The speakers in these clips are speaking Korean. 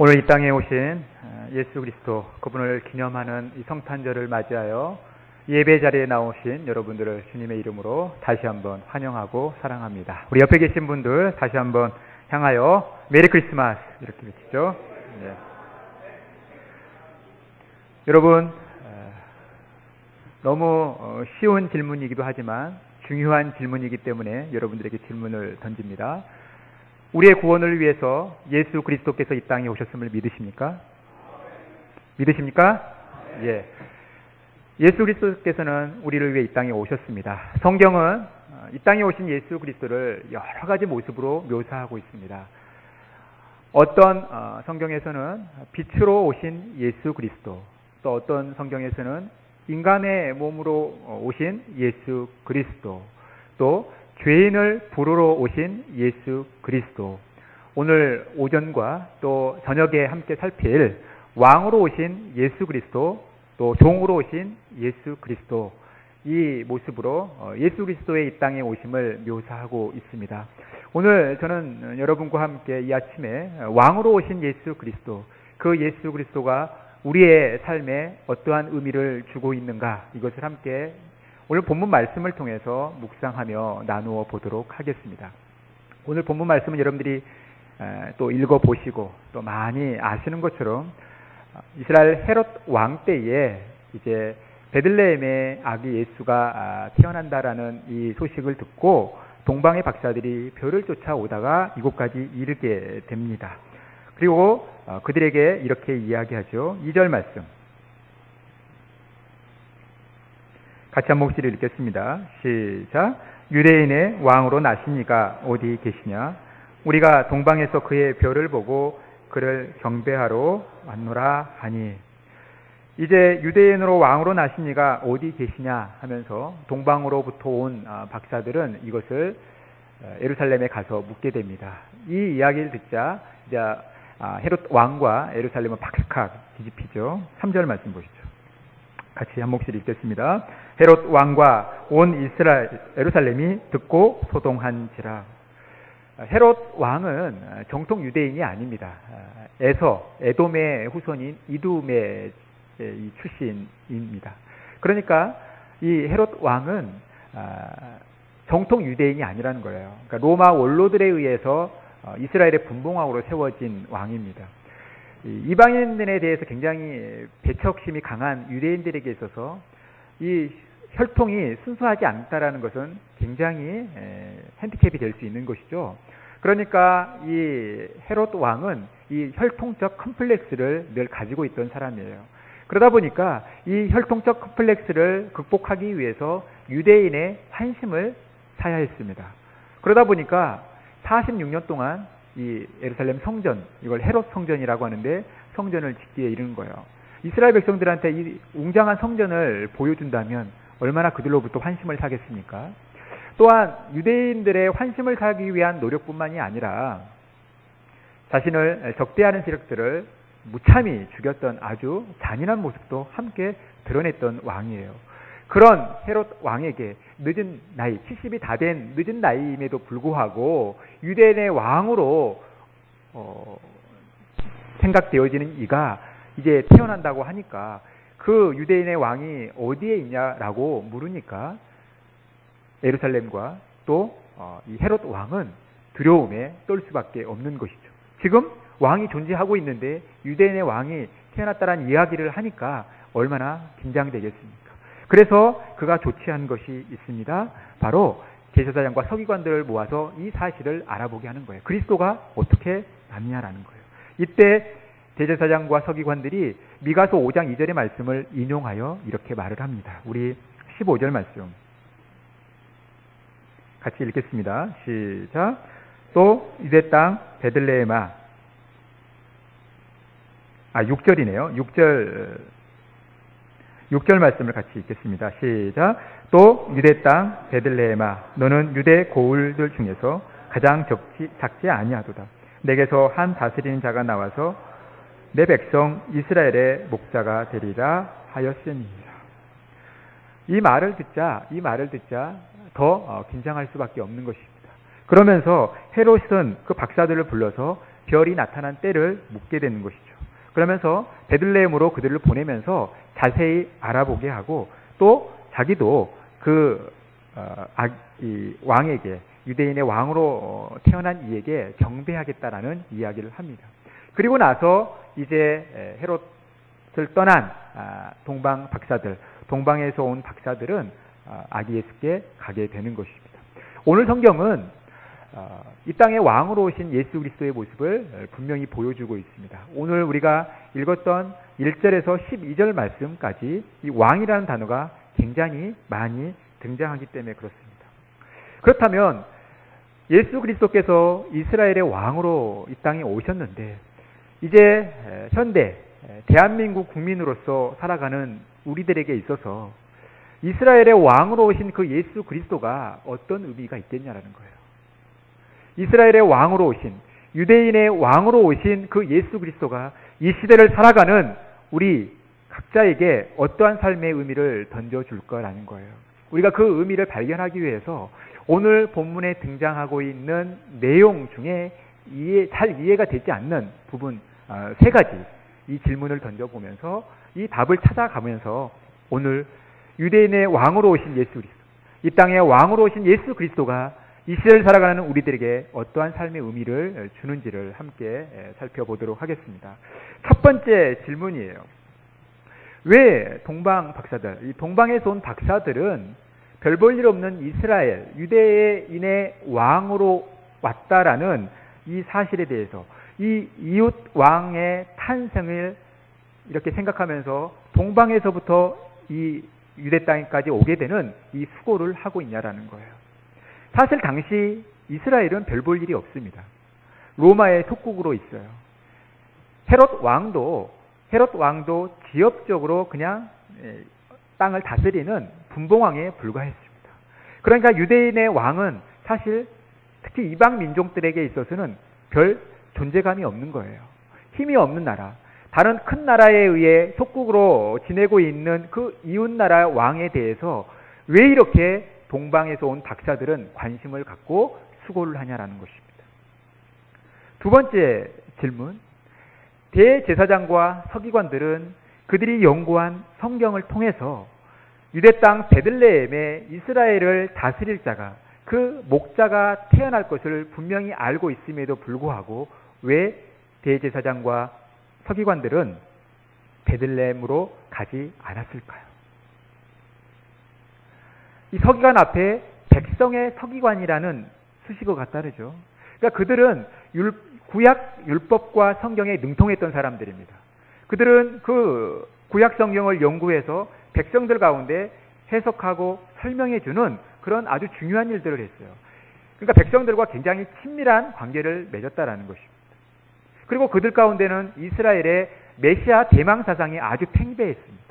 오늘 이 땅에 오신 예수 그리스도 그분을 기념하는 이 성탄절을 맞이하여 예배 자리에 나오신 여러분들을 주님의 이름으로 다시 한번 환영하고 사랑합니다. 우리 옆에 계신 분들 다시 한번 향하여 메리 크리스마스 이렇게 외치죠. 네. 여러분, 너무 쉬운 질문이기도 하지만 중요한 질문이기 때문에 여러분들에게 질문을 던집니다. 우리의 구원을 위해서 예수 그리스도께서 이 땅에 오셨음을 믿으십니까? 믿으십니까? 예. 예수 그리스도께서는 우리를 위해 이 땅에 오셨습니다. 성경은 이 땅에 오신 예수 그리스도를 여러 가지 모습으로 묘사하고 있습니다. 어떤 성경에서는 빛으로 오신 예수 그리스도, 또 어떤 성경에서는 인간의 몸으로 오신 예수 그리스도, 또 죄인을 부르러 오신 예수 그리스도, 오늘 오전과 또 저녁에 함께 살필 왕으로 오신 예수 그리스도, 또 종으로 오신 예수 그리스도, 이 모습으로 예수 그리스도의 이 땅에 오심을 묘사하고 있습니다. 오늘 저는 여러분과 함께 이 아침에 왕으로 오신 예수 그리스도, 그 예수 그리스도가 우리의 삶에 어떠한 의미를 주고 있는가, 이것을 함께 오늘 본문 말씀을 통해서 묵상하며 나누어 보도록 하겠습니다. 오늘 본문 말씀은 여러분들이 또 읽어보시고 또 많이 아시는 것처럼 이스라엘 헤롯 왕 때에 이제 베들레헴에 아기 예수가 태어난다라는 이 소식을 듣고 동방의 박사들이 별을 쫓아오다가 이곳까지 이르게 됩니다. 그리고 그들에게 이렇게 이야기하죠. 2절 말씀 같이 한 목소리를 읽겠습니다. 시작. 유대인의 왕으로 나신 이가 어디 계시냐? 우리가 동방에서 그의 별을 보고 그를 경배하러 왔노라 하니. 이제 유대인으로 왕으로 나신 이가 어디 계시냐 하면서 동방으로부터 온 박사들은 이것을 예루살렘에 가서 묻게 됩니다. 이 이야기를 듣자 이제 헤롯 왕과 예루살렘은 박학학 뒤집히죠. 3절 말씀 보시죠. 같이 한 목소리 읽겠습니다. 헤롯 왕과 온 이스라엘 예루살렘이 듣고 소동한지라. 헤롯 왕은 정통 유대인이 아닙니다. 에돔의 후손인 이둠의 출신입니다. 그러니까 이 헤롯 왕은 정통 유대인이 아니라는 거예요. 그러니까 로마 원로들에 의해서 이스라엘의 분봉왕으로 세워진 왕입니다. 이방인들에 대해서 굉장히 배척심이 강한 유대인들에게 있어서 이 혈통이 순수하지 않다라는 것은 굉장히 핸디캡이 될 수 있는 것이죠. 그러니까 이 헤롯 왕은 이 혈통적 컴플렉스를 늘 가지고 있던 사람이에요. 그러다 보니까 이 혈통적 컴플렉스를 극복하기 위해서 유대인의 환심을 사야 했습니다. 그러다 보니까 46년 동안 이 예루살렘 성전, 이걸 헤롯 성전이라고 하는데 성전을 짓기에 이르는 거예요. 이스라엘 백성들한테 이 웅장한 성전을 보여준다면 얼마나 그들로부터 환심을 사겠습니까? 또한 유대인들의 환심을 사기 위한 노력뿐만이 아니라 자신을 적대하는 세력들을 무참히 죽였던 아주 잔인한 모습도 함께 드러냈던 왕이에요. 그런 헤롯 왕에게 늦은 나이, 70이 다 된 늦은 나이임에도 불구하고 유대인의 왕으로 생각되어지는 이가 이제 태어난다고 하니까 그 유대인의 왕이 어디에 있냐라고 물으니까 예루살렘과 또 이 헤롯 왕은 두려움에 떨 수밖에 없는 것이죠. 지금 왕이 존재하고 있는데 유대인의 왕이 태어났다는 이야기를 하니까 얼마나 긴장되겠습니까? 그래서 그가 조치한 것이 있습니다. 바로 제사장과 서기관들을 모아서 이 사실을 알아보게 하는 거예요. 그리스도가 어떻게 났냐라는 거예요. 이때 대제사장과 서기관들이 미가서 5장 2절의 말씀을 인용하여 이렇게 말을 합니다. 우리 15절 말씀 같이 읽겠습니다. 시작. 또 유대 땅 베들레헴아, 6절이네요. 6절 말씀을 같이 읽겠습니다. 시작. 또 유대 땅 베들레헴아, 너는 유대 고을들 중에서 가장 작지 아니하도다. 내게서 한 다스리는 자가 나와서 내 백성 이스라엘의 목자가 되리라 하였으니라. 이 말을 듣자 더 긴장할 수밖에 없는 것입니다. 그러면서 헤롯은 그 박사들을 불러서 별이 나타난 때를 묻게 되는 것이죠. 그러면서 베들레헴으로 그들을 보내면서 자세히 알아보게 하고 또 자기도 이 왕에게 유대인의 왕으로 태어난 이에게 경배하겠다라는 이야기를 합니다. 그리고 나서 이제 헤롯을 떠난 동방 박사들, 동방에서 온 박사들은 아기 예수께 가게 되는 것입니다. 오늘 성경은 이 땅의 왕으로 오신 예수 그리스도의 모습을 분명히 보여주고 있습니다. 오늘 우리가 읽었던 1절에서 12절 말씀까지 이 왕이라는 단어가 굉장히 많이 등장하기 때문에 그렇습니다. 그렇다면 예수 그리스도께서 이스라엘의 왕으로 이 땅에 오셨는데 이제 현대 대한민국 국민으로서 살아가는 우리들에게 있어서 이스라엘의 왕으로 오신 그 예수 그리스도가 어떤 의미가 있겠냐라는 거예요. 이스라엘의 왕으로 오신, 유대인의 왕으로 오신 그 예수 그리스도가 이 시대를 살아가는 우리 각자에게 어떠한 삶의 의미를 던져줄 거라는 거예요. 우리가 그 의미를 발견하기 위해서 오늘 본문에 등장하고 있는 내용 중에 잘 이해가 되지 않는 부분 세 가지 이 질문을 던져보면서 이 답을 찾아가면서 오늘 유대인의 왕으로 오신 예수 그리스도, 이 땅의 왕으로 오신 예수 그리스도가 이 시대를 살아가는 우리들에게 어떠한 삶의 의미를 주는지를 함께 살펴보도록 하겠습니다. 첫 번째 질문이에요. 왜 동방 박사들, 이 동방에서 온 박사들은 별 볼 일 없는 이스라엘, 유대인의 왕으로 왔다라는 이 사실에 대해서 이 이웃 왕의 탄생을 이렇게 생각하면서 동방에서부터 이 유대 땅까지 오게 되는 이 수고를 하고 있냐라는 거예요. 사실 당시 이스라엘은 별 볼 일이 없습니다. 로마의 속국으로 있어요. 헤롯 왕도 지역적으로 그냥 땅을 다스리는 분봉왕에 불과했습니다. 그러니까 유대인의 왕은 사실 특히 이방 민족들에게 있어서는 별 존재감이 없는 거예요. 힘이 없는 나라, 다른 큰 나라에 의해 속국으로 지내고 있는 그 이웃 나라 왕에 대해서 왜 이렇게 동방에서 온 박사들은 관심을 갖고 수고를 하냐라는 것입니다. 두 번째 질문, 대제사장과 서기관들은 그들이 연구한 성경을 통해서 유대 땅 베들레헴에 이스라엘을 다스릴 자가, 그 목자가 태어날 것을 분명히 알고 있음에도 불구하고 왜 대제사장과 서기관들은 베들레헴으로 가지 않았을까요? 이 서기관 앞에 백성의 서기관이라는 수식어가 따르죠. 그러니까 그들은 구약 율법과 성경에 능통했던 사람들입니다. 그들은 그 구약 성경을 연구해서 백성들 가운데 해석하고 설명해주는 그런 아주 중요한 일들을 했어요. 그러니까 백성들과 굉장히 친밀한 관계를 맺었다라는 것입니다. 그리고 그들 가운데는 이스라엘의 메시아 대망 사상이 아주 팽배했습니다.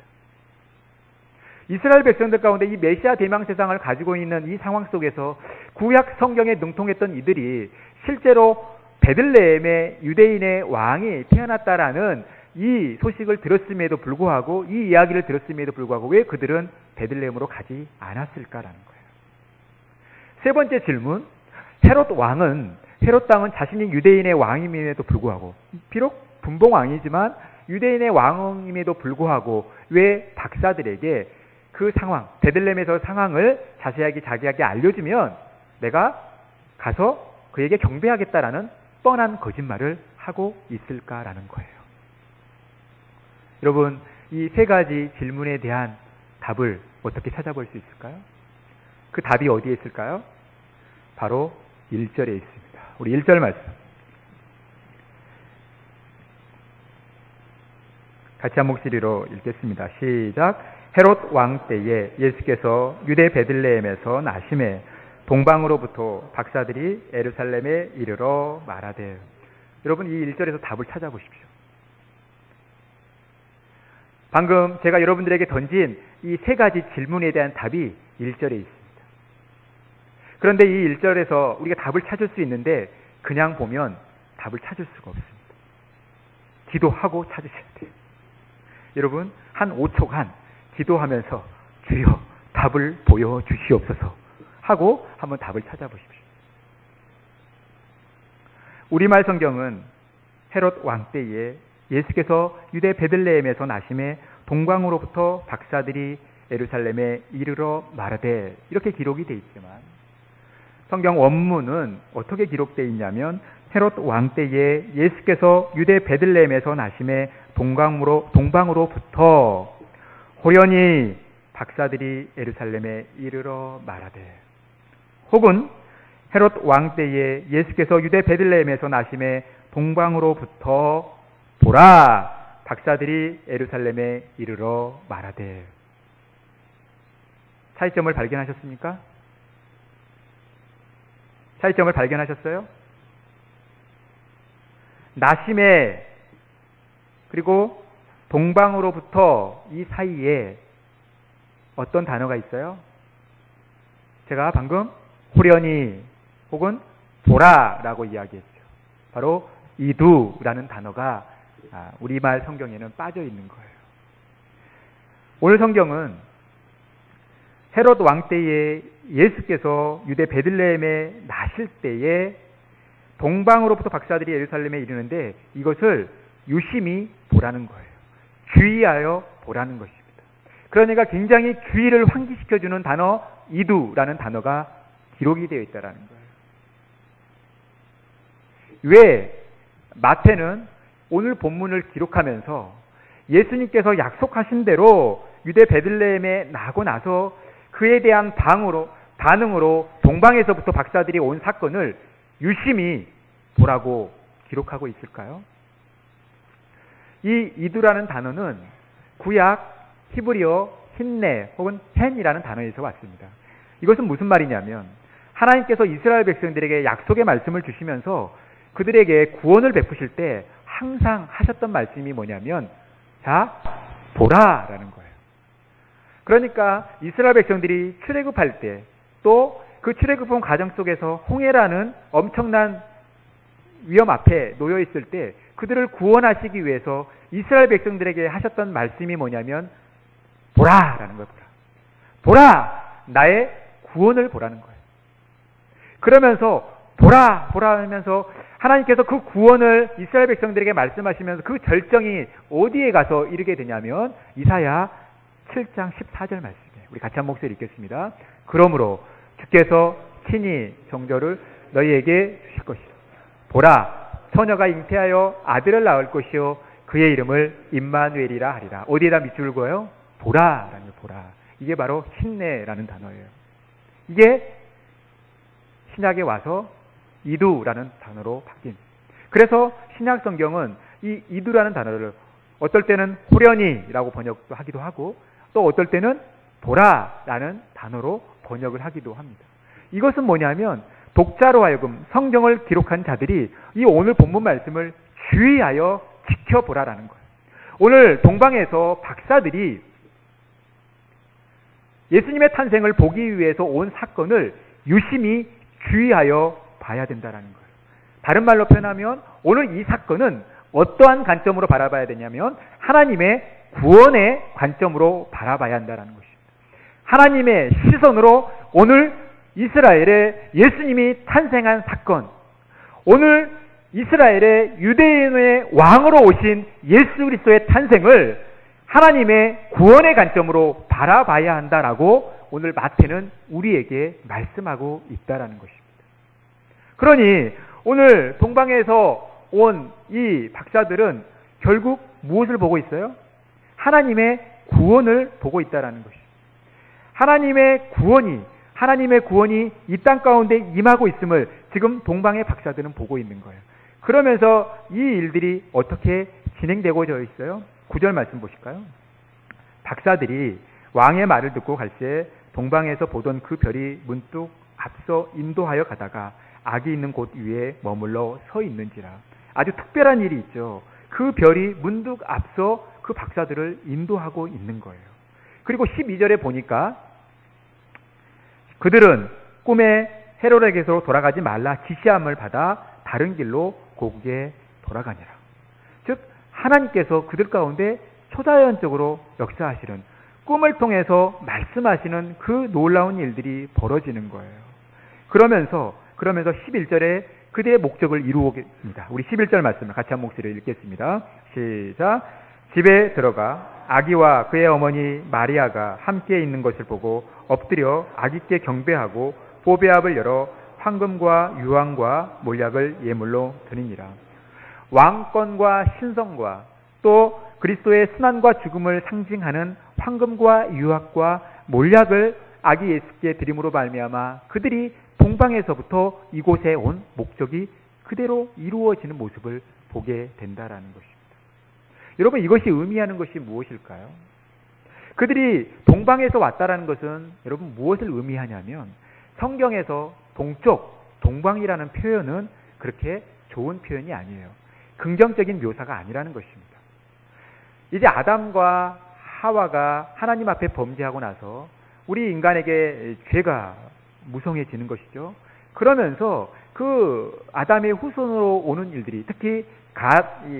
이스라엘 백성들 가운데 이 메시아 대망 세상을 가지고 있는 이 상황 속에서 구약 성경에 능통했던 이들이 실제로 베들레헴의 유대인의 왕이 태어났다라는 이 소식을 들었음에도 불구하고, 이 이야기를 들었음에도 불구하고 왜 그들은 베들레헴으로 가지 않았을까라는 거예요. 세 번째 질문, 헤롯 땅은 자신이 유대인의 왕임에도 불구하고, 비록 분봉왕이지만 유대인의 왕임에도 불구하고 왜 박사들에게 그 상황, 베들레헴에서 상황을 자세하게 자기에게 알려주면 내가 가서 그에게 경배하겠다라는 뻔한 거짓말을 하고 있을까라는 거예요. 여러분, 이 세 가지 질문에 대한 답을 어떻게 찾아볼 수 있을까요? 그 답이 어디에 있을까요? 바로 1절에 있습니다. 우리 1절 말씀 같이 한 목소리로 읽겠습니다. 시작. 헤롯 왕 때에 예수께서 유대 베들레헴에서 나심에 동방으로부터 박사들이 예루살렘에 이르러 말하되. 여러분, 이 1절에서 답을 찾아보십시오. 방금 제가 여러분들에게 던진 이 세 가지 질문에 대한 답이 1절에 있습니다. 그런데 이 1절에서 우리가 답을 찾을 수 있는데 그냥 보면 답을 찾을 수가 없습니다. 기도하고 찾으셔야 돼요. 여러분, 한 5초간 기도하면서 주여 답을 보여주시옵소서 하고 한번 답을 찾아보십시오. 우리말 성경은 헤롯 왕 때에 예수께서 유대 베들레헴에서 나심에 동방으로부터 박사들이 예루살렘에 이르러 말하되, 이렇게 기록이 되어 있지만 성경 원문은 어떻게 기록되어 있냐면, 헤롯 왕 때에 예수께서 유대 베들레헴에서 나심에 동방으로부터 호련히 박사들이 예루살렘에 이르러 말하되, 혹은 헤롯 왕 때에 예수께서 유대 베들레헴에서 나심에 동방으로부터 보라 박사들이 예루살렘에 이르러 말하되. 차이점을 발견하셨습니까? 차이점을 발견하셨어요? 나심에 그리고 동방으로부터 이 사이에 어떤 단어가 있어요? 제가 방금 호련히 혹은 보라라고 이야기했죠. 바로 이두라는 단어가 우리말 성경에는 빠져 있는 거예요. 오늘 성경은 헤롯 왕 때에 예수께서 유대 베들레헴에 나실 때에 동방으로부터 박사들이 예루살렘에 이르는데, 이것을 유심히 보라는 거예요. 주의하여 보라는 것입니다. 그러니까 굉장히 주의를 환기시켜주는 단어 이두라는 단어가 기록이 되어 있다는 거예요. 왜 마태는 오늘 본문을 기록하면서 예수님께서 약속하신 대로 유대 베들레헴에 나고 나서 그에 대한 반응으로 동방에서부터 박사들이 온 사건을 유심히 보라고 기록하고 있을까요? 이 이두라는 단어는 구약 히브리어 힌네 혹은 헨이라는 단어에서 왔습니다. 이것은 무슨 말이냐면, 하나님께서 이스라엘 백성들에게 약속의 말씀을 주시면서 그들에게 구원을 베푸실 때 항상 하셨던 말씀이 뭐냐면, 자, 보라라는 거예요. 그러니까 이스라엘 백성들이 출애굽할 때, 또 그 출애굽한 과정 속에서 홍해라는 엄청난 위험 앞에 놓여 있을 때 그들을 구원하시기 위해서 이스라엘 백성들에게 하셨던 말씀이 뭐냐면, 보라라는 거예요. 보라! 나의 구원을 보라는 거예요. 그러면서 보라 하면서 하나님께서 그 구원을 이스라엘 백성들에게 말씀하시면서 그 절정이 어디에 가서 이르게 되냐면, 이사야 7장 14절 말씀이에요. 우리 같이 한 목소리 읽겠습니다. 그러므로 주께서 친히 정절을 너희에게 주실 것이라. 보라, 처녀가 잉태하여 아들을 낳을 것이요 그의 이름을 임마누엘이라 하리라. 어디에다 밑줄 그어요? 보라라는 보라. 이게 바로 힌네라는 단어예요. 이게 신약에 와서 이두라는 단어로 바뀐. 그래서 신약 성경은 이 이두라는 단어를 어떨 때는 호련히라고 번역도 하기도 하고, 또 어떨 때는 보라라는 단어로 번역을 하기도 합니다. 이것은 뭐냐면, 독자로 하여금 성경을 기록한 자들이 이 오늘 본문 말씀을 주의하여 지켜보라라는 거예요. 오늘 동방에서 박사들이 예수님의 탄생을 보기 위해서 온 사건을 유심히 주의하여 봐야 된다는 거예요. 다른 말로 표현하면 오늘 이 사건은 어떠한 관점으로 바라봐야 되냐면, 하나님의 구원의 관점으로 바라봐야 한다는 것입니다. 하나님의 시선으로 오늘 이스라엘에 예수님이 탄생한 사건, 오늘 이스라엘의 유대인의 왕으로 오신 예수 그리스도의 탄생을 하나님의 구원의 관점으로 바라봐야 한다라고 오늘 마태는 우리에게 말씀하고 있다라는 것입니다. 그러니 오늘 동방에서 온 이 박사들은 결국 무엇을 보고 있어요? 하나님의 구원을 보고 있다라는 것입니다. 하나님의 구원이 이 땅 가운데 임하고 있음을 지금 동방의 박사들은 보고 있는 거예요. 그러면서 이 일들이 어떻게 진행되고져 있어요? 9절 말씀 보실까요? 박사들이 왕의 말을 듣고 갈새 동방에서 보던 그 별이 문득 앞서 인도하여 가다가 악이 있는 곳 위에 머물러 서 있는지라. 아주 특별한 일이 있죠. 그 별이 문득 앞서 그 박사들을 인도하고 있는 거예요. 그리고 12절에 보니까 그들은 꿈에 헤롯에게서 돌아가지 말라 지시함을 받아 다른 길로 고국에 돌아가니라. 즉 하나님께서 그들 가운데 초자연적으로 역사하시는, 꿈을 통해서 말씀하시는 그 놀라운 일들이 벌어지는 거예요. 그러면서 11절에 그들의 목적을 이루옵니다. 우리 11절 말씀을 같이 한 목소리로 읽겠습니다. 시작. 집에 들어가 아기와 그의 어머니 마리아가 함께 있는 것을 보고 엎드려 아기께 경배하고 보배압을 열어 황금과 유황과 몰약을 예물로 드리니라. 왕권과 신성과 또 그리스도의 순환과 죽음을 상징하는 황금과 유황과 몰약을 아기 예수께 드림으로 말미암아 그들이 동방에서부터 이곳에 온 목적이 그대로 이루어지는 모습을 보게 된다라는 것입니다. 여러분, 이것이 의미하는 것이 무엇일까요? 그들이 동방에서 왔다라는 것은 여러분 무엇을 의미하냐면 성경에서 동쪽, 동방이라는 표현은 그렇게 좋은 표현이 아니에요. 긍정적인 묘사가 아니라는 것입니다. 이제 아담과 하와가 하나님 앞에 범죄하고 나서 우리 인간에게 죄가 무성해지는 것이죠. 그러면서 그 아담의 후손으로 오는 일들이 특히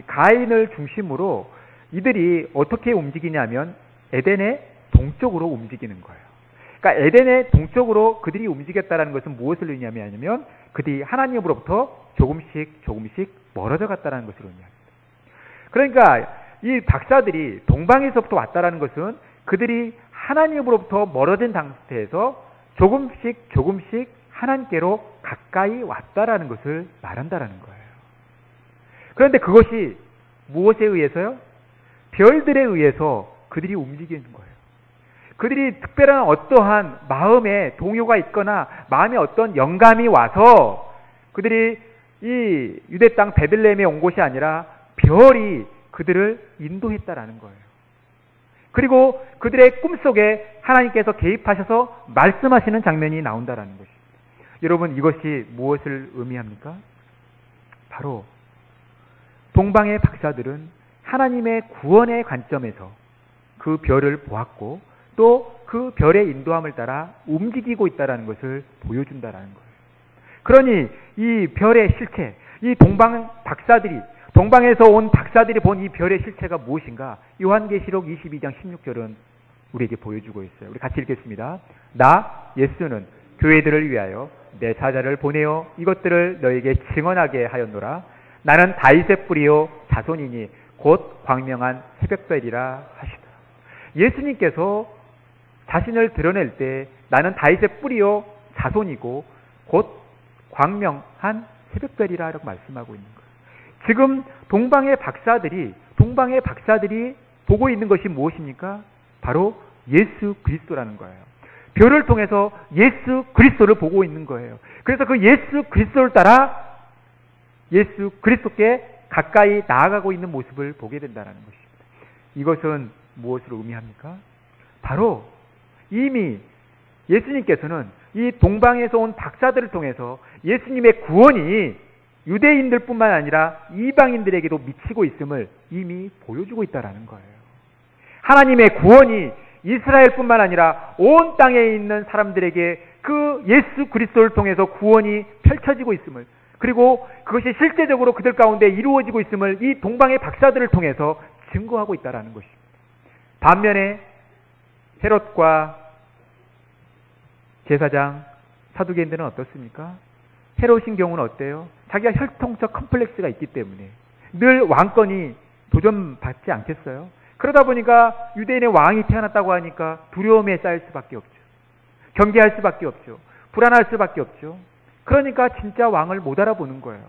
가인을 중심으로 이들이 어떻게 움직이냐면 에덴의 동쪽으로 움직이는 거예요. 그러니까 에덴의 동쪽으로 그들이 움직였다는 것은 무엇을 의미하냐면 그들이 하나님으로부터 조금씩 멀어져 갔다는 것을 의미합니다. 그러니까 이 박사들이 동방에서부터 왔다는 것은 그들이 하나님으로부터 멀어진 상태에서 조금씩 하나님께로 가까이 왔다라는 것을 말한다라는 거예요. 그런데 그것이 무엇에 의해서요? 별들에 의해서 그들이 움직이는 거예요. 그들이 특별한 어떠한 마음의 동요가 있거나 마음에 어떤 영감이 와서 그들이 이 유대 땅 베들레헴에 온 곳이 아니라 별이 그들을 인도했다라는 거예요. 그리고 그들의 꿈속에 하나님께서 개입하셔서 말씀하시는 장면이 나온다라는 것입니다. 여러분, 이것이 무엇을 의미합니까? 바로 동방의 박사들은 하나님의 구원의 관점에서 그 별을 보았고 또 그 별의 인도함을 따라 움직이고 있다는 것을 보여준다는 거예요. 그러니 이 별의 실체, 이 동방 박사들이, 동방에서 온 박사들이 본 이 별의 실체가 무엇인가? 요한계시록 22장 16절은 우리에게 보여주고 있어요. 우리 같이 읽겠습니다. 나 예수는 교회들을 위하여 내 사자를 보내어 이것들을 너에게 증언하게 하였노라. 나는 다윗의 뿌리요 자손이니 곧 광명한 새벽별이라 하시더라. 예수님께서 자신을 드러낼 때 나는 다윗의 뿌리요 자손이고 곧 광명한 새벽별이라 라고 말씀하고 있는 거예요. 지금 동방의 박사들이 보고 있는 것이 무엇입니까? 바로 예수 그리스도라는 거예요. 별을 통해서 예수 그리스도를 보고 있는 거예요. 그래서 그 예수 그리스도를 따라 예수 그리스도께 가까이 나아가고 있는 모습을 보게 된다는 것입니다. 이것은 무엇으로 의미합니까? 바로 이미 예수님께서는 이 동방에서 온 박사들을 통해서 예수님의 구원이 유대인들뿐만 아니라 이방인들에게도 미치고 있음을 이미 보여주고 있다는 거예요. 하나님의 구원이 이스라엘뿐만 아니라 온 땅에 있는 사람들에게 그 예수 그리스도를 통해서 구원이 펼쳐지고 있음을, 그리고 그것이 실제적으로 그들 가운데 이루어지고 있음을 이 동방의 박사들을 통해서 증거하고 있다는 것입니다. 반면에 헤롯과 제사장, 사두개인들은 어떻습니까? 헤롯인 경우는 어때요? 자기가 혈통적 컴플렉스가 있기 때문에 늘 왕권이 도전받지 않겠어요? 그러다 보니까 유대인의 왕이 태어났다고 하니까 두려움에 쌓일 수밖에 없죠. 경계할 수밖에 없죠. 불안할 수밖에 없죠. 그러니까 진짜 왕을 못 알아보는 거예요.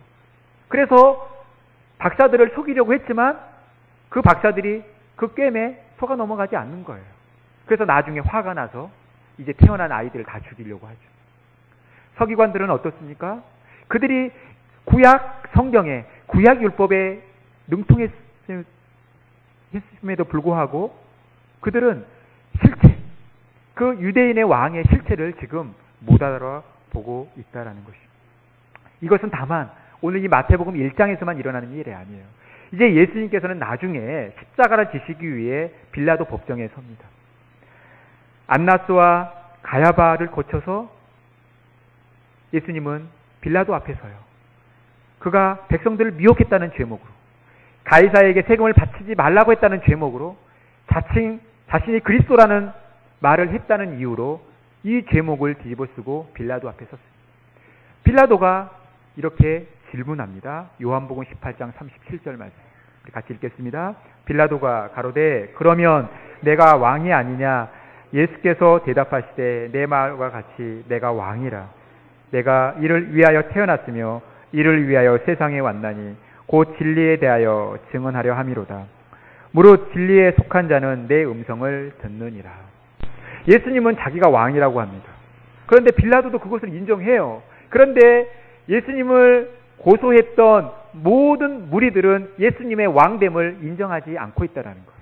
그래서 박사들을 속이려고 했지만 그 박사들이 그 꿰매 속아 넘어가지 않는 거예요. 그래서 나중에 화가 나서 이제 태어난 아이들을 다 죽이려고 하죠. 서기관들은 어떻습니까? 그들이 구약 성경에, 구약 율법에 능통했음에도 불구하고 그들은 실체, 그 유대인의 왕의 실체를 지금 못 알아보고 있다는 것입니다. 이것은 다만 오늘 이 마태복음 1장에서만 일어나는 일이 아니에요. 이제 예수님께서는 나중에 십자가를 지시기 위해 빌라도 법정에 섭니다. 안나스와 가야바를 거쳐서 예수님은 빌라도 앞에 서요. 그가 백성들을 미혹했다는 죄목으로, 가이사에게 세금을 바치지 말라고 했다는 죄목으로, 자신이 그리스도라는 말을 했다는 이유로 이 죄목을 뒤집어 쓰고 빌라도 앞에 섰습니다. 빌라도가 이렇게 질문합니다. 요한복음 18장 37절 말씀. 우리 같이 읽겠습니다. 빌라도가 가로되 그러면 내가 왕이 아니냐? 예수께서 대답하시되 내 말과 같이 내가 왕이라. 내가 이를 위하여 태어났으며 이를 위하여 세상에 왔나니 곧 진리에 대하여 증언하려 함이로다. 무릇 진리에 속한 자는 내 음성을 듣느니라. 예수님은 자기가 왕이라고 합니다. 그런데 빌라도도 그것을 인정해요. 그런데 예수님을 고소했던 모든 무리들은 예수님의 왕됨을 인정하지 않고 있다는 거예요.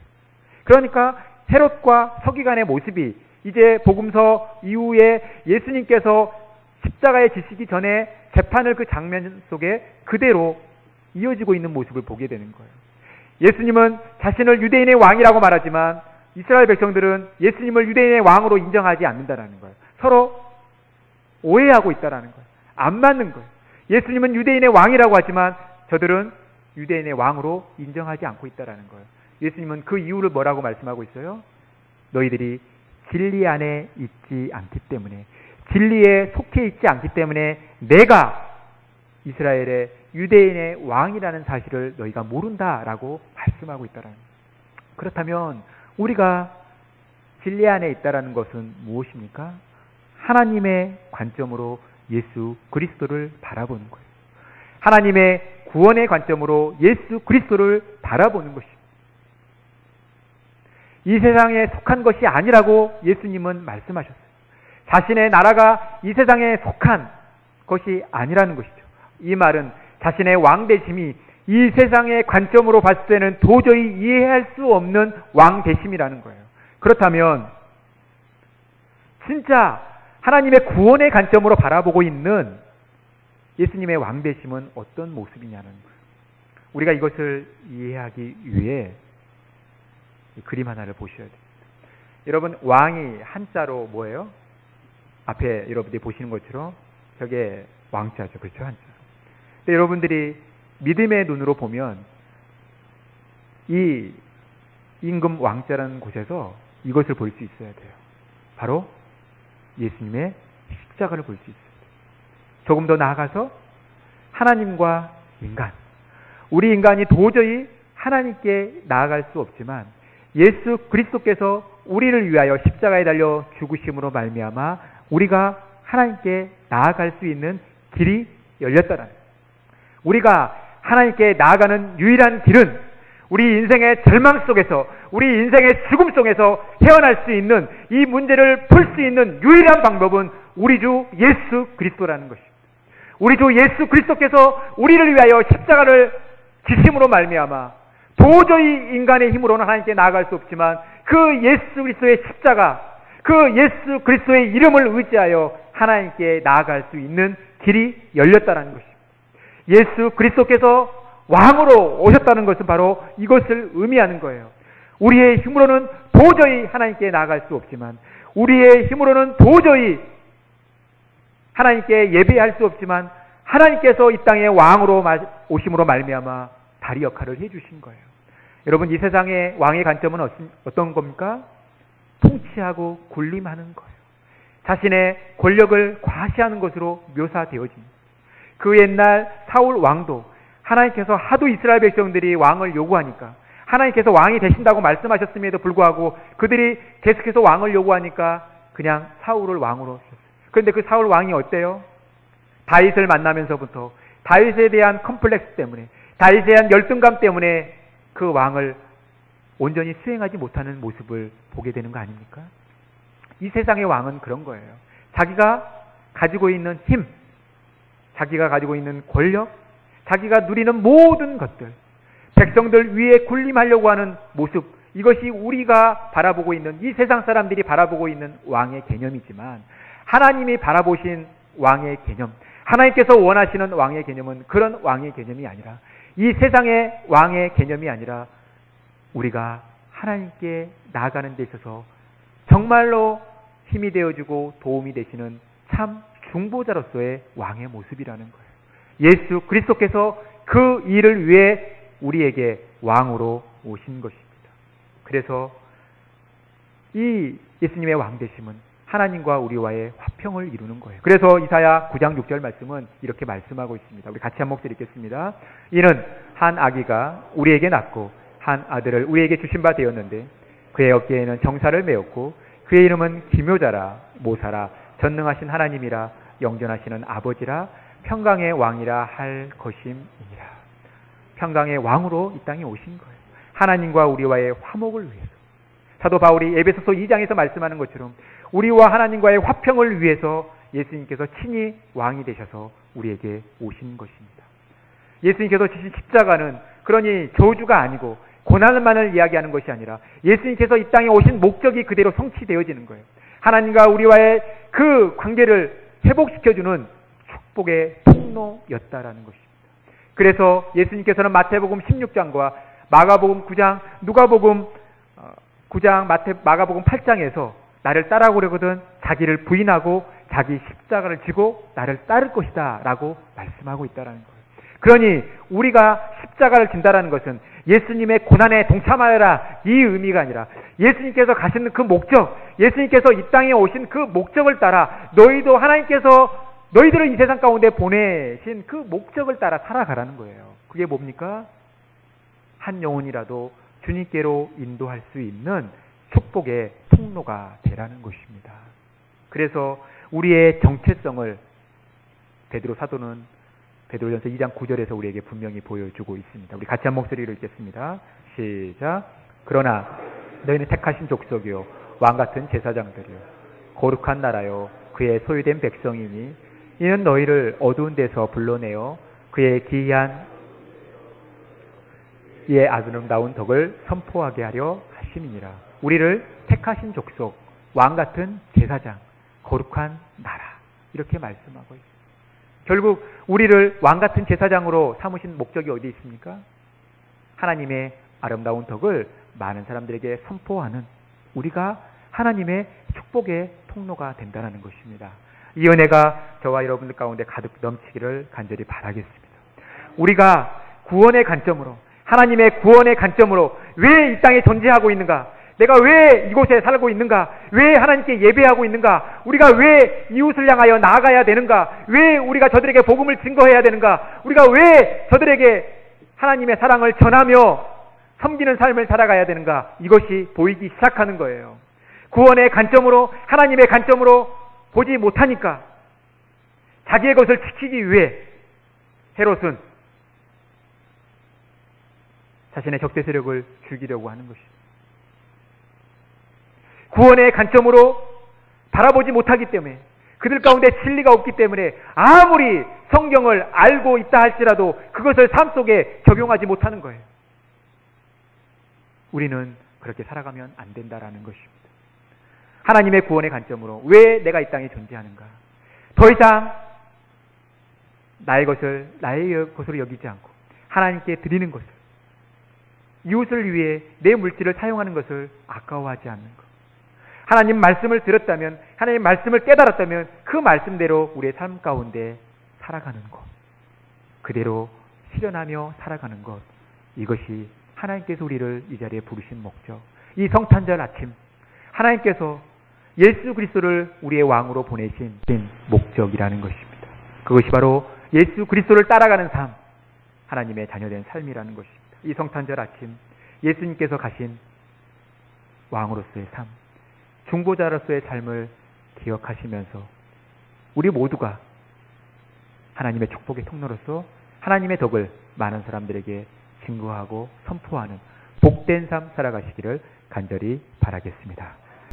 그러니까 헤롯과 서기관의 모습이 이제 복음서 이후에 예수님께서 십자가에 지시기 전에 재판을 그 장면 속에 그대로 이어지고 있는 모습을 보게 되는 거예요. 예수님은 자신을 유대인의 왕이라고 말하지만 이스라엘 백성들은 예수님을 유대인의 왕으로 인정하지 않는다는 거예요. 서로 오해하고 있다는 거예요. 안 맞는 거예요. 예수님은 유대인의 왕이라고 하지만 저들은 유대인의 왕으로 인정하지 않고 있다는 거예요. 예수님은 그 이유를 뭐라고 말씀하고 있어요? 너희들이 진리 안에 있지 않기 때문에, 진리에 속해 있지 않기 때문에 내가 이스라엘의 유대인의 왕이라는 사실을 너희가 모른다라고 말씀하고 있다는 거예요. 그렇다면 우리가 진리 안에 있다라는 것은 무엇입니까? 하나님의 관점으로 예수 그리스도를 바라보는 거예요. 하나님의 구원의 관점으로 예수 그리스도를 바라보는 것입니다. 이 세상에 속한 것이 아니라고 예수님은 말씀하셨어요. 자신의 나라가 이 세상에 속한 것이 아니라는 것이죠. 이 말은 자신의 왕되심이 이 세상의 관점으로 봤을 때는 도저히 이해할 수 없는 왕되심이라는 거예요. 그렇다면 진짜 하나님의 구원의 관점으로 바라보고 있는 예수님의 왕되심은 어떤 모습이냐는 거예요. 우리가 이것을 이해하기 위해 이 그림 하나를 보셔야 됩니다. 여러분, 왕이 한자로 뭐예요? 앞에 여러분들이 보시는 것처럼 저게 왕자죠. 그렇죠? 한자. 근데 여러분들이 믿음의 눈으로 보면 이 임금 왕자라는 곳에서 이것을 볼 수 있어야 돼요. 바로 예수님의 십자가를 볼 수 있어요. 조금 더 나아가서 하나님과 인간, 우리 인간이 도저히 하나님께 나아갈 수 없지만 예수 그리스도께서 우리를 위하여 십자가에 달려 죽으심으로 말미암아 우리가 하나님께 나아갈 수 있는 길이 열렸다는 거예요. 우리가 하나님께 나아가는 유일한 길은 우리 인생의 절망 속에서, 우리 인생의 죽음 속에서 헤어날 수 있는, 이 문제를 풀 수 있는 유일한 방법은 우리 주 예수 그리스도라는 것입니다. 우리 주 예수 그리스도께서 우리를 위하여 십자가를 지심으로 말미암아 도저히 인간의 힘으로는 하나님께 나아갈 수 없지만 그 예수 그리스도의 십자가, 그 예수 그리스도의 이름을 의지하여 하나님께 나아갈 수 있는 길이 열렸다는 것입니다. 예수 그리스도께서 왕으로 오셨다는 것은 바로 이것을 의미하는 거예요. 우리의 힘으로는 도저히 하나님께 나아갈 수 없지만, 우리의 힘으로는 도저히 하나님께 예배할 수 없지만 하나님께서 이 땅에 왕으로 오심으로 말미암아 다리 역할을 해주신 거예요. 여러분, 이 세상의 왕의 관점은 어떤 겁니까? 통치하고 군림하는 거예요. 자신의 권력을 과시하는 것으로 묘사되어집니다. 그 옛날 사울 왕도 하나님께서 하도 이스라엘 백성들이 왕을 요구하니까, 하나님께서 왕이 되신다고 말씀하셨음에도 불구하고 그들이 계속해서 왕을 요구하니까 그냥 사울을 왕으로 하셨어요. 그런데 그 사울 왕이 어때요? 다윗을 만나면서부터 다윗에 대한 컴플렉스 때문에, 다윗에 대한 열등감 때문에 그 왕을 온전히 수행하지 못하는 모습을 보게 되는 거 아닙니까? 이 세상의 왕은 그런 거예요. 자기가 가지고 있는 힘, 자기가 가지고 있는 권력, 자기가 누리는 모든 것들, 백성들 위에 군림하려고 하는 모습, 이것이 우리가 바라보고 있는, 이 세상 사람들이 바라보고 있는 왕의 개념이지만 하나님이 바라보신 왕의 개념, 하나님께서 원하시는 왕의 개념은 그런 왕의 개념이 아니라, 이 세상의 왕의 개념이 아니라 우리가 하나님께 나아가는 데 있어서 정말로 힘이 되어주고 도움이 되시는 참 중보자로서의 왕의 모습이라는 거예요. 예수 그리스도께서 그 일을 위해 우리에게 왕으로 오신 것입니다. 그래서 이 예수님의 왕되심은 하나님과 우리와의 화평을 이루는 거예요. 그래서 이사야 9장 6절 말씀은 이렇게 말씀하고 있습니다. 우리 같이 한 목소리 읽겠습니다. 이는 한 아기가 우리에게 낳고 한 아들을 우리에게 주신 바 되었는데 그의 어깨에는 정사를 메었고 그의 이름은 기묘자라 모사라 전능하신 하나님이라 영전하시는 아버지라 평강의 왕이라 할 것임이니라. 평강의 왕으로 이 땅에 오신 거예요. 하나님과 우리와의 화목을 위해서. 사도 바울이 에베소서 2장에서 말씀하는 것처럼 우리와 하나님과의 화평을 위해서 예수님께서 친히 왕이 되셔서 우리에게 오신 것입니다. 예수님께서 지신 십자가는 그러니 저주가 아니고 고난만을 이야기하는 것이 아니라 예수님께서 이 땅에 오신 목적이 그대로 성취되어지는 거예요. 하나님과 우리와의 그 관계를 회복시켜주는 축복의 통로였다라는 것입니다. 그래서 예수님께서는 마태복음 16장과 마가복음 9장, 누가복음 9장, 마가복음 8장에서 나를 따라오려거든 자기를 부인하고 자기 십자가를 지고 나를 따를 것이다 라고 말씀하고 있다는 거예요. 그러니 우리가 십자가를 진다라는 것은 예수님의 고난에 동참하여라 이 의미가 아니라 예수님께서 가시는 그 목적, 예수님께서 이 땅에 오신 그 목적을 따라 너희도 하나님께서 너희들을 이 세상 가운데 보내신 그 목적을 따라 살아가라는 거예요. 그게 뭡니까? 한 영혼이라도 주님께로 인도할 수 있는 축복의 통로가 되라는 것입니다. 그래서 우리의 정체성을 베드로 사도는 베드로전서 2장 9절에서 우리에게 분명히 보여주고 있습니다. 우리 같이 한 목소리로 읽겠습니다. 시작. 그러나 너희는 택하신 족속이요 왕같은 제사장들이요 거룩한 나라요 그의 소유된 백성이니 이는 너희를 어두운 데서 불러내어 그의 기이한 이의 아름다운 덕을 선포하게 하려 하심이니라. 우리를 택하신 족속, 왕같은 제사장, 거룩한 나라 이렇게 말씀하고 있습니다. 결국 우리를 왕같은 제사장으로 삼으신 목적이 어디 있습니까? 하나님의 아름다운 덕을 많은 사람들에게 선포하는 우리가 하나님의 축복의 통로가 된다는 것입니다. 이 은혜가 저와 여러분들 가운데 가득 넘치기를 간절히 바라겠습니다. 우리가 구원의 관점으로 하나님의 구원의 관점으로 왜 이 땅에 존재하고 있는가? 내가 왜 이곳에 살고 있는가? 왜 하나님께 예배하고 있는가? 우리가 왜 이웃을 향하여 나아가야 되는가? 왜 우리가 저들에게 복음을 증거해야 되는가? 우리가 왜 저들에게 하나님의 사랑을 전하며 섬기는 삶을 살아가야 되는가? 이것이 보이기 시작하는 거예요. 구원의 관점으로 하나님의 관점으로 보지 못하니까 자기의 것을 지키기 위해 헤롯은 자신의 적대 세력을 죽이려고 하는 것입니다. 구원의 관점으로 바라보지 못하기 때문에 그들 가운데 진리가 없기 때문에 아무리 성경을 알고 있다 할지라도 그것을 삶 속에 적용하지 못하는 거예요. 우리는 그렇게 살아가면 안 된다라는 것입니다. 하나님의 구원의 관점으로 왜 내가 이 땅에 존재하는가? 더 이상 나의 것으로 여기지 않고 하나님께 드리는 것을, 이웃을 위해 내 물질을 사용하는 것을 아까워하지 않는 것. 하나님 말씀을 들었다면, 하나님 말씀을 깨달았다면 그 말씀대로 우리의 삶 가운데 살아가는 것, 그대로 실현하며 살아가는 것, 이것이 하나님께서 우리를 이 자리에 부르신 목적. 이 성탄절 아침 하나님께서 예수 그리스도를 우리의 왕으로 보내신 목적이라는 것입니다. 그것이 바로 예수 그리스도를 따라가는 삶, 하나님의 자녀된 삶이라는 것입니다. 이 성탄절 아침 예수님께서 가신 왕으로서의 삶, 중보자로서의 삶을 기억하시면서 우리 모두가 하나님의 축복의 통로로서 하나님의 덕을 많은 사람들에게 증거하고 선포하는 복된 삶 살아가시기를 간절히 바라겠습니다.